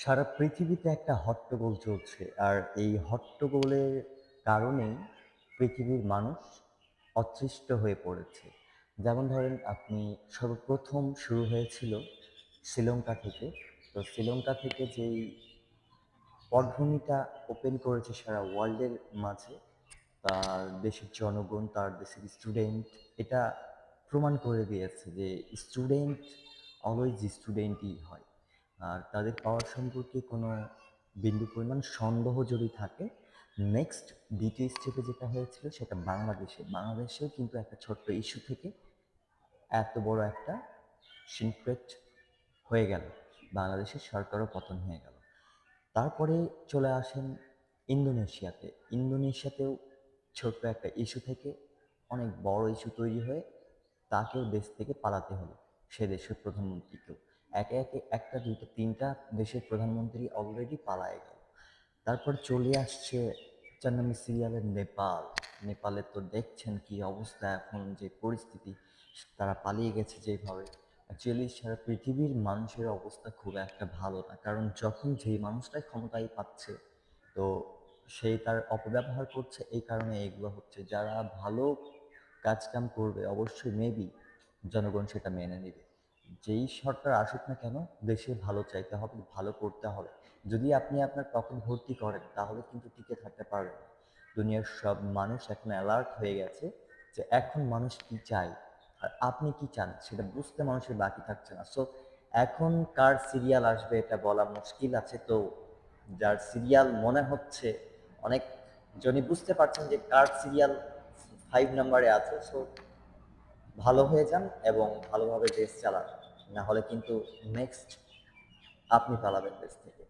সারা পৃথিবীতে একটা হট্টগোল চলছে। আর এই হট্টগোলের কারণেই পৃথিবীর মানুষ অতৃষ্ট হয়ে পড়েছে। যেমন ধরেন আপনি সর্বপ্রথম শুরু হয়েছিল শ্রীলঙ্কা থেকে। তো শ্রীলঙ্কা থেকে যেই পটভূমিটা ওপেন করেছে সারা ওয়ার্ল্ডের মাঝে, তার দেশের জনগণ, তার দেশের স্টুডেন্ট এটা প্রমাণ করে দিয়েছে যে স্টুডেন্ট অলওয়েজ স্টুডেন্টই হয়। আর তাদের পাওয়ার সম্পর্কে কোনো বিন্দু পরিমাণ সন্দেহ যদি থাকে, নেক্সট দ্বিতীয় স্টেপে যেটা হয়েছিল সেটা বাংলাদেশেও কিন্তু একটা ছোট্ট ইস্যু থেকে এত বড় একটা সিনক্রেট হয়ে গেল, বাংলাদেশের সরকারও পতন হয়ে গেল। তারপরে চলে আসেন ইন্দোনেশিয়াতে। ইন্দোনেশিয়াতেও ছোট্ট একটা ইস্যু থেকে অনেক বড় ইস্যু তৈরি হয়ে তাকেও দেশ থেকে পালাতে হলো, সে দেশের প্রধানমন্ত্রীকেও। একে একে একটা দুইটা তিনটা দেশের প্রধানমন্ত্রী অলরেডি পালায়ে গেল। তারপর চলে আসছে ৪ নম্বর সিরিয়ালের নেপাল। নেপালে তো দেখছেন কি অবস্থা, এখন যে পরিস্থিতি, তারা পালিয়ে গেছে যেভাবে। অ্যাকচুয়ালি সারা পৃথিবীর মানুষের অবস্থা খুব একটা ভালো না, কারণ যখন যেই মানুষটাই ক্ষমতায় পাচ্ছে, তো সেই তার অপব্যবহার করছে। এই কারণে এগুলো হচ্ছে। যারা ভালো কাজকাম করবে অবশ্যই মেবি জনগণ সেটা মেনে নেবে। যেই সরকার আসুক না কেন, দেশে ভালো চাইতে হবে, ভালো করতে হবে। যদি আপনি আপনার পকেট ভর্তি করেন তাহলে কিন্তু টিকে থাকতে পারবেন না। দুনিয়ার সব মানুষ এখন অ্যালার্ট হয়ে গেছে যে এখন মানুষ কি চায় আর আপনি কি চান সেটা বুঝতে মানুষের বাকি থাকছে না। সো এখন কার সিরিয়াল আসবে এটা বলা মুশকিল আছে। তো যার সিরিয়াল মনে হচ্ছে, অনেক জনই বুঝতে পারছেন যে কার সিরিয়াল 5 নম্বরে আছে। সো ভালো হয়ে যান এবং ভালোভাবে দেশ চালান, না হলে কিন্তু নেক্সট আপনি পালাবেন দেশ থেকে।